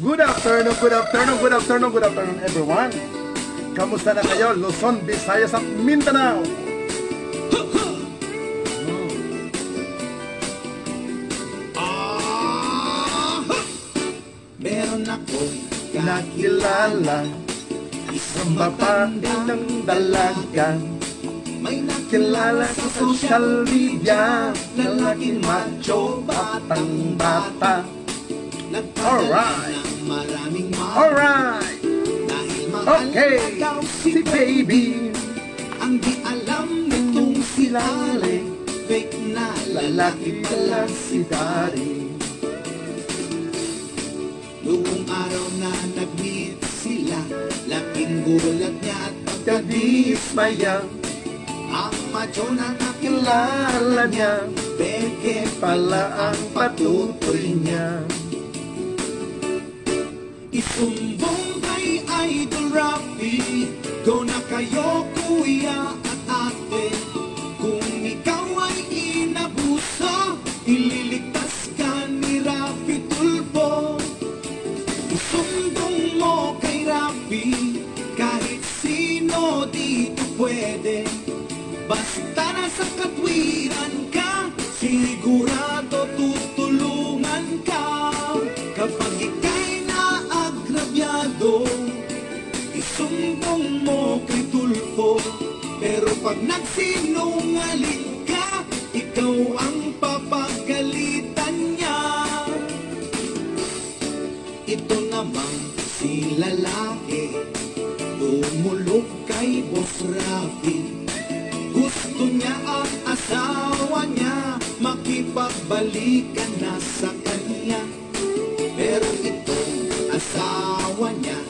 Good afternoon, good afternoon, good afternoon, good afternoon everyone. Kamusta na kayo? Luzon, Visayas at Mindanao. Meron akong Nakilala isang babae ng dalaga. may Kilala sa social media, lalaking macho, batang bata. Alright. Maraming Alright. dahil Okay, mahal si baby ang di alam nitong silali, fake na lalaki pala si daddy. Noong araw na nag-meet sila, laking gulat niya at Kadismaya, ang macho na kilala niya, beke pala ang patutoy niya. Isumbong kay Idol Rafi, go na kayo kuya at ate. Kung ikaw ay inabuso, ililigtas ka ni Rafi Tulfo. Isumbong mo kay Rafi, kahit sino dito pwede. Basta nasa katwiran ka, sigurado tutulungan ka. Kapag ika'y naagrabyado, isumbong mo kay Tulfo. Pero pag nagsinungaling ka, ikaw ang papagalitan niya. Ito namang si lalaki, tumulog kay Boss Rafi. Gusto niya ang asawa niya, makipagbalikan na sa kanya. Pero itong asawa niya,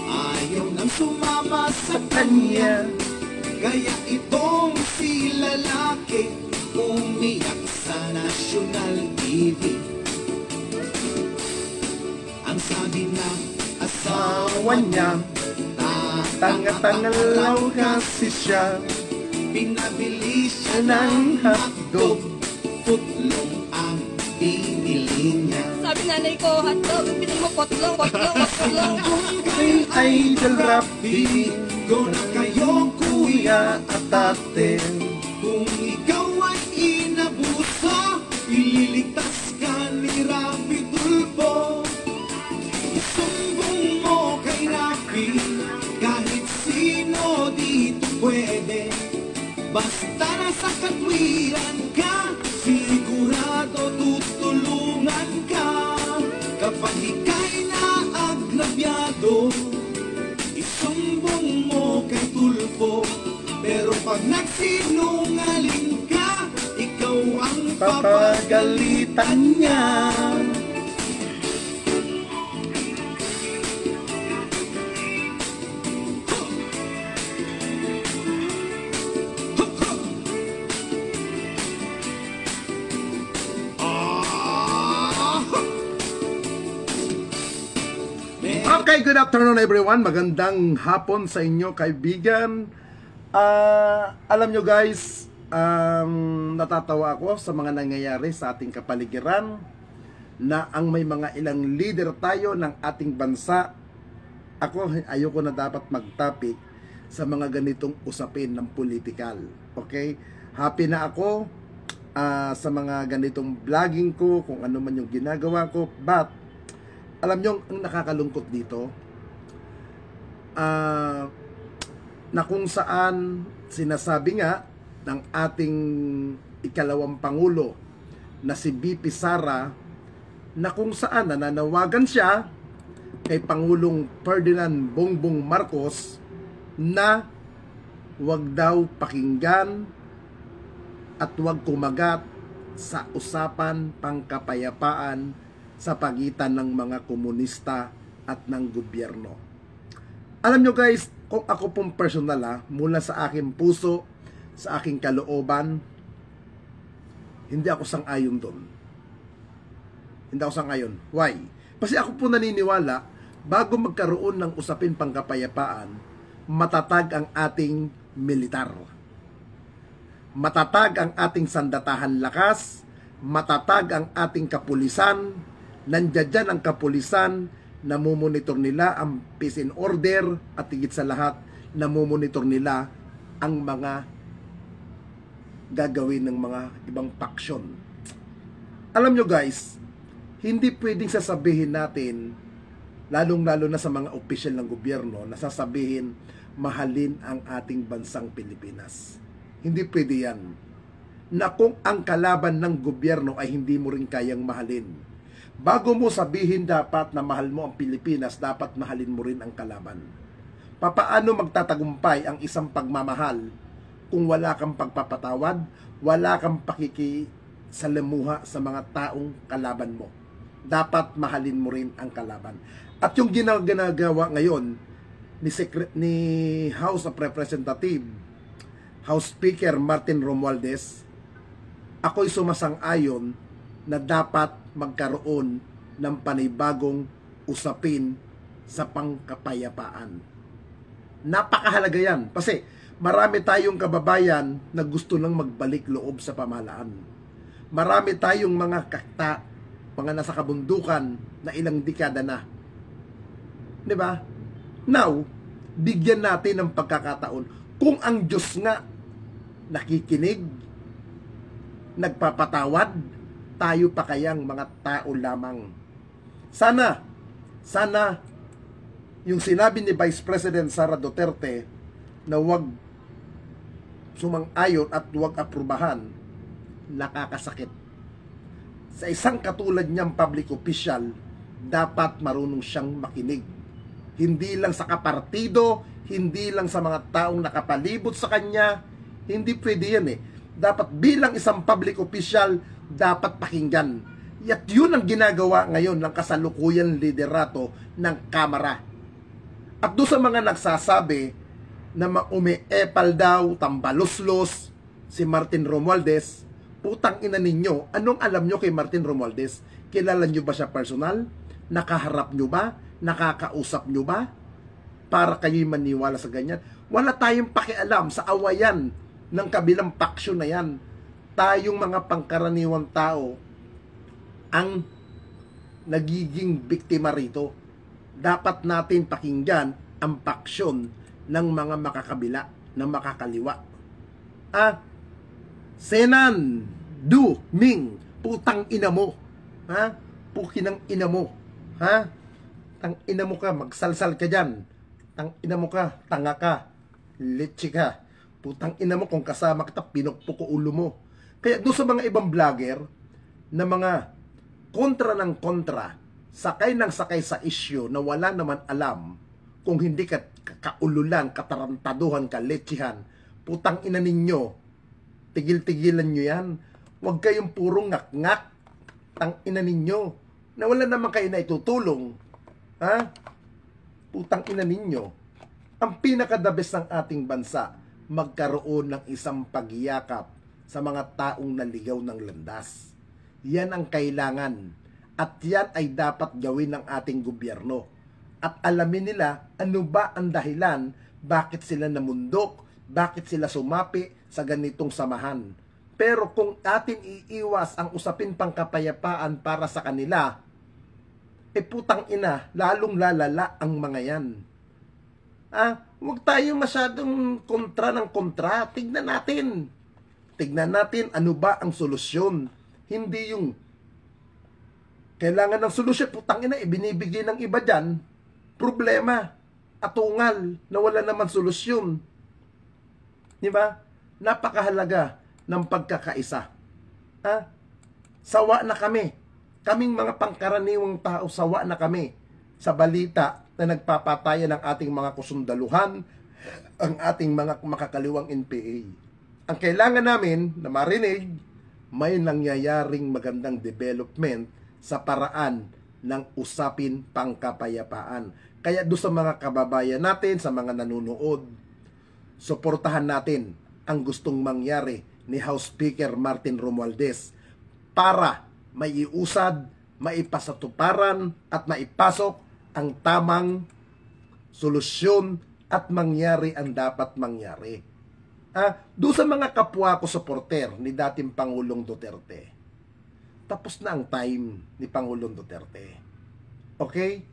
ayaw nang sumama sa kanya. Kaya itong si lalaki, umiyak sa National TV. Ang sabi ng Asawa niya, tanga-tanga lang kasi siya. pinabili siya Ng ng hotdog, putlong ang binili niya. Sabi nanay ko, hotdog, pinili mo kotlong, kotlong, kotlong. kay Idol Rafi, Go na kayo kuya kuya, at ate. kung ikaw ay inabuso, ililigtas ka ni Rafi Tulfo. Isumbong mo kay Rafi, kahit sino dito pwede. Basta nasa katwiran ka, sigurado tutulungan ka. Kapag ika'y naagrabyado, isumbong mo kay Tulfo. Pero pag nagsinungaling ka, ikaw ang Papagalitan niya. Okay, good afternoon everyone. Magandang hapon sa inyo kaibigan. Alam nyo guys, natatawa ako sa mga nangyayari sa ating kapaligiran na ang may mga ilang leader tayo ng ating bansa. Ayoko na dapat mag-topic sa mga ganitong usapin ng political. Okay? Happy na ako sa mga ganitong vlogging ko, kung ano man yung ginagawa ko. But alam nyo, ang nakakalungkot dito, na kung saan sinasabi nga ng ating ikalawang Pangulo na si BP Sara, na kung saan nananawagan siya kay Pangulong Ferdinand Bongbong Marcos na wag daw pakinggan at wag kumagat sa usapan pangkapayapaan sa pagitan ng mga komunista at ng gobyerno. Alam nyo guys, kung ako pong personal mula sa aking puso, sa aking kalooban, hindi ako sang-ayon doon. Hindi ako sang-ayon. Why? Kasi ako po naniniwala, bago magkaroon ng usapin pangkapayapaan, matatag ang ating militar. Matatag ang ating sandatahan lakas, matatag ang ating kapulisan. Nandiyan ang kapulisan namomonitor nila ang peace and order, at higit sa lahat, namomonitor nila ang mga gagawin ng mga ibang faction. Alam nyo guys, hindi pwedeng sasabihin natin, lalong-lalo na sa mga opisyal ng gobyerno, na sasabihin, mahalin ang ating bansang Pilipinas. Hindi pwede yan. Na kung ang kalaban ng gobyerno ay hindi mo rin kayang mahalin. Bago mo sabihin dapat na mahal mo ang Pilipinas, dapat mahalin mo rin ang kalaban. Papaano magtatagumpay ang isang pagmamahal kung wala kang pagpapatawad, wala kang pakikisalamuha sa mga taong kalaban mo? Dapat mahalin mo rin ang kalaban. At yung ginagawa ngayon ni House of Representatives, House Speaker Martin Romualdez, ako'y sumasang-ayon na dapat magkaroon ng panibagong usapin sa pangkapayapaan. Napakahalaga yan. Kasi marami tayong kababayan na gusto nang magbalik loob sa pamahalaan. Marami tayong mga nasa kabundukan na ilang dekada na. Di ba? Now, bigyan natin ng pagkakataon. Kung ang Diyos nga nakikinig, nagpapatawad, tayo pa kayang mga tao lamang. Sana yung sinabi ni Vice President Sara Duterte na huwag sumang-ayon at huwag aprubahan, nakakasakit. Sa isang katulad niyang public official, dapat marunong siyang makinig. Hindi lang sa kapartido, hindi lang sa mga taong nakapalibot sa kanya, hindi pwede yan eh. Dapat bilang isang public official, dapat pakinggan. At yun ang ginagawa ngayon ng kasalukuyan liderato ng Kamara. At doon sa mga nagsasabi na umiepal daw, tambaloslos si Martin Romualdez, putang ina ninyo, anong alam nyo kay Martin Romualdez? Kilala nyo ba siya personal? Nakaharap nyo ba? Nakakausap nyo ba? Para kayo'y maniwala sa ganyan. Wala tayong pakialam sa awayan ng kabilang paksyon na yan. Tayong mga pangkaraniwang tao ang nagiging biktima rito. Dapat natin pakinggan ang paksyon ng mga makakabila, ng makakaliwa. Senan, Du, Ming, putang ina mo. Pukinang ina mo. Tang ina mo ka, magsalsal ka dyan. Tang ina mo ka, tanga ka, leche ka. Putang ina mo, kung kasama kita, pinukpok ko ulo mo. Kaya doon sa mga ibang vlogger na mga kontra ng kontra, sakay ng sakay sa issue na wala naman alam, kung hindi ka kaululan, katarantaduhan, kalechihan, putang ina ninyo, tigil-tigilan nyo yan. Huwag kayong purong ngak-ngak, tang ina ninyo, na wala naman kayo na itutulong. Putang ina ninyo. Ang pinakadabes ng ating bansa, magkaroon ng isang pagyakap sa mga taong naligaw ng landas. Yan ang kailangan. At yan ay dapat gawin ng ating gobyerno. At alamin nila ano ba ang dahilan, bakit sila namundok, bakit sila sumapi sa ganitong samahan. Pero kung atin iiwas ang usapin pangkapayapaan para sa kanila, putang ina, lalong lalala ang mga yan. Huwag tayo masyadong kontra ng kontra. Tignan natin. Tignan natin ano ba ang solusyon. Hindi yung kailangan ng solusyon, putang ina, ibinibigay ng iba dyan, problema, atungal, na wala naman solusyon. Diba? Napakahalaga ng pagkakaisa. Sawa na kami. Kaming mga pangkaraniwang tao, sawa na kami sa balita na nagpapatayan ng ating mga kusundaluhan, ang ating mga makakaliwang NPA. Ang kailangan namin na marinig, may nangyayaring magandang development sa paraan ng usapin pangkapayapaan. Kaya doon sa mga kababayan natin, sa mga nanonood, suportahan natin ang gustong mangyari ni House Speaker Martin Romualdez para maiusad, maipasatuparan at maipasok ang tamang solusyon at mangyari ang dapat mangyari. Doon sa mga kapwa ko supporter ni dating Pangulong Duterte, tapos na ang time ni Pangulong Duterte. Okay?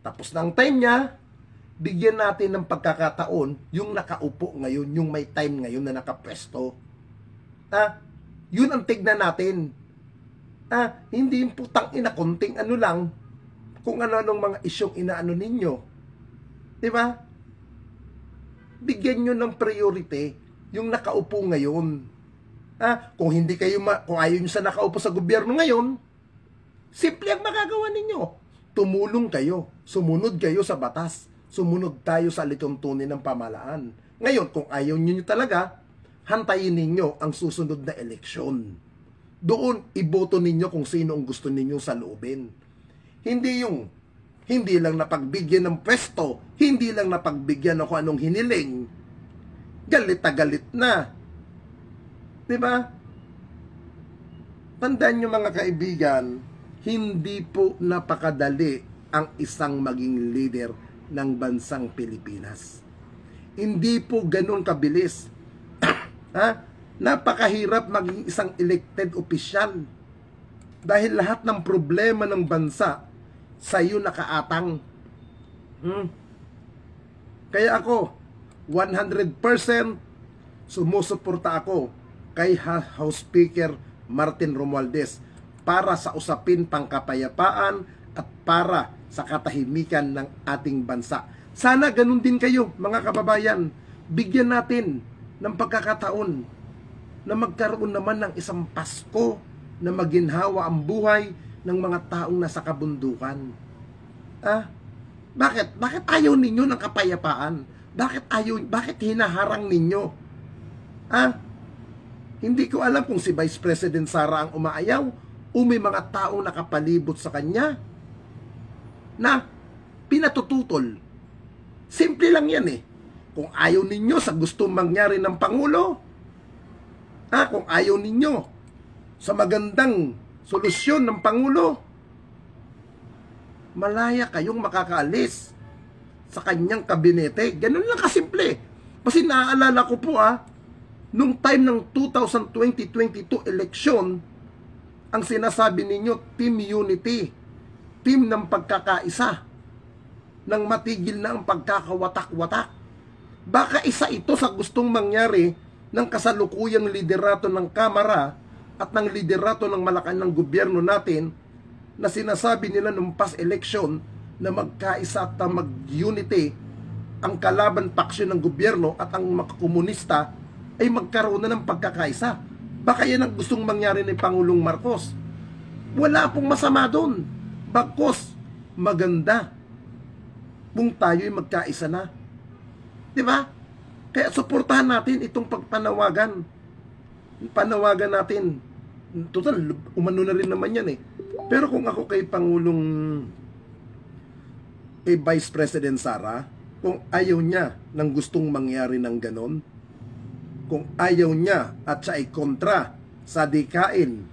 Tapos na ang time niya, bigyan natin ng pagkakataon yung nakaupo ngayon, yung may time ngayon na nakapwesto. Yun ang tignan natin. Hindi yung putang ina, konting ano lang, kung ano-anong mga isyong inaano ninyo. Diba? Bigyan nyo ng priority yung nakaupo ngayon. Kung hindi kayo, kung ayaw nyo sa nakaupo sa gobyerno ngayon, simple ang magagawa ninyo. Tumulong kayo, sumunod kayo sa batas, sumunod tayo sa lituntunin ng pamahalaan. Ngayon, kung ayaw nyo talaga, hantayin ninyo ang susunod na eleksyon. Doon, iboto ninyo kung sino ang gusto ninyo saloobin. Hindi yung, hindi lang napagbigyan ng pwesto, hindi lang napagbigyan ng kung anong hiniling, galit na galit na. Diba? Tandaan nyo mga kaibigan, hindi po napakadali ang isang maging leader ng bansang Pilipinas. Hindi po ganun kabilis. Napakahirap maging isang elected official. Dahil lahat ng problema ng bansa sa iyo nakaatang. Kaya ako, 100% sumusuporta ako kay House Speaker Martin Romualdez para sa usapin pangkapayapaan at para sa katahimikan ng ating bansa. Sana ganun din kayo, mga kababayan. Bigyan natin ng pagkakataon na magkaroon naman ng isang Pasko na maginhawa ang buhay ng mga taong nasa kabundukan. Bakit ayaw ninyo ng kapayapaan? Bakit hinaharang ninyo? Hindi ko alam kung si Vice President Sara ang umaayaw o may mga taong nakapalibot sa kanya na pinatututol. Simple lang yan eh. Kung ayaw ninyo sa gustong mangyari ng Pangulo, kung ayaw ninyo sa magandang solusyon ng Pangulo, malaya kayong makakaalis sa kanyang kabinete. Ganun lang kasimple. Kasi naaalala ko po nung time ng 2022 election, ang sinasabi ninyo, team unity, team ng pagkakaisa, nang matigil na ang pagkakawatak-watak. Baka isa ito sa gustong mangyari ng kasalukuyang liderato ng Kamara at ng liderato ng Malacanang gobyerno natin na sinasabi nila nung past election na magkaisa at mag-unity ang kalaban paksyon ng gobyerno at ang mga komunista ay magkaroon na ng pagkakaisa. Baka yan ang gustong mangyari ni Pangulong Marcos. Wala pong masama doon. Bagkus, maganda kung tayo'y magkaisa na. Diba? Kaya suportahan natin itong pagpanawagan. Panawagan natin. Total, umano na rin naman yan eh. Pero kung ako kay Pangulong Vice President Sara, kung ayaw niya ng gustong mangyari ng ganon, kung ayaw niya at siya ay kontra sa dikain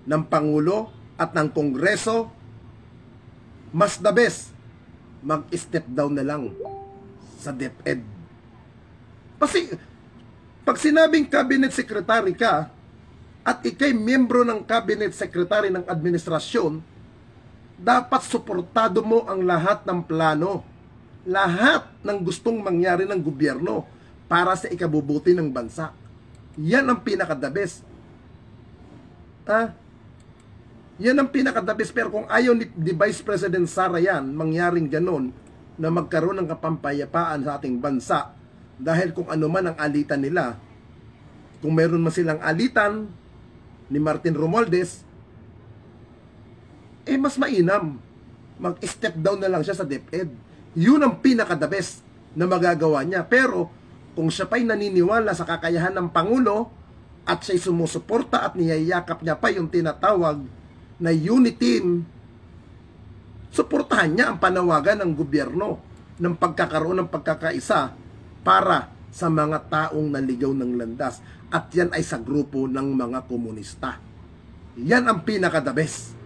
ng Pangulo at ng Kongreso, mas the best, mag-step down na lang sa DepEd. Kasi, pag sinabing cabinet secretary ka, at ikay miyembro ng cabinet secretary ng administrasyon, dapat suportado mo ang lahat ng plano, lahat ng gustong mangyari ng gobyerno para sa ikabubuti ng bansa. Yan ang pinaka-the best. Yan ang pinaka-the best. Pero kung ayaw ni Vice President Sara yan, mangyaring ganon, na magkaroon ng kapampayapaan sa ating bansa, dahil kung ano man ang alitan nila, kung meron man silang alitan ni Martin Romualdez, mas mainam mag-step down na lang siya sa DepEd. Yun ang pinaka-the best na magagawa niya. Pero kung siya pa'y naniniwala sa kakayahan ng Pangulo at siya'y sumusuporta at niyayakap niya pa yung tinatawag na unity team, suportahan niya ang panawagan ng gobyerno ng pagkakaroon ng pagkakaisa para sa mga taong naligaw ng landas. At yan ay sa grupo ng mga komunista. Yan ang pinaka-the best.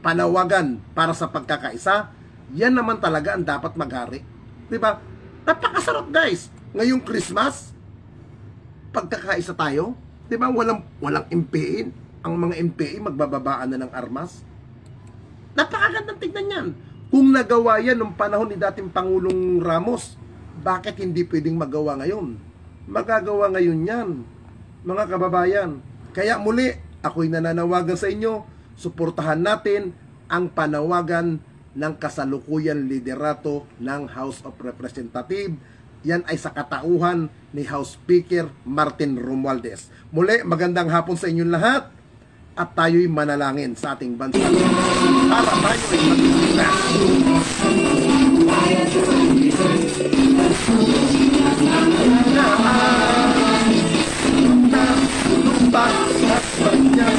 Panawagan para sa pagkakaisa, yan naman talaga ang dapat maghari. Diba? Napakasarap guys. Ngayong Christmas, pagkakaisa tayo. Diba? Walang MPA. Ang mga MPA magbababaan na ng armas. Napakagandang tignan yan. Kung nagawa yan nung panahon ni dating Pangulong Ramos, bakit hindi pwedeng magawa ngayon? Magagawa ngayon yan, mga kababayan. Kaya muli, ako'y nananawagan sa inyo, suportahan natin ang panawagan ng kasalukuyan liderato ng House of Representatives. Yan ay sa katauhan ni House Speaker Martin Romualdez. Muli, magandang hapon sa inyong lahat at tayo'y manalangin sa ating bansa para tayo ay magligtas. Na lupa at kanya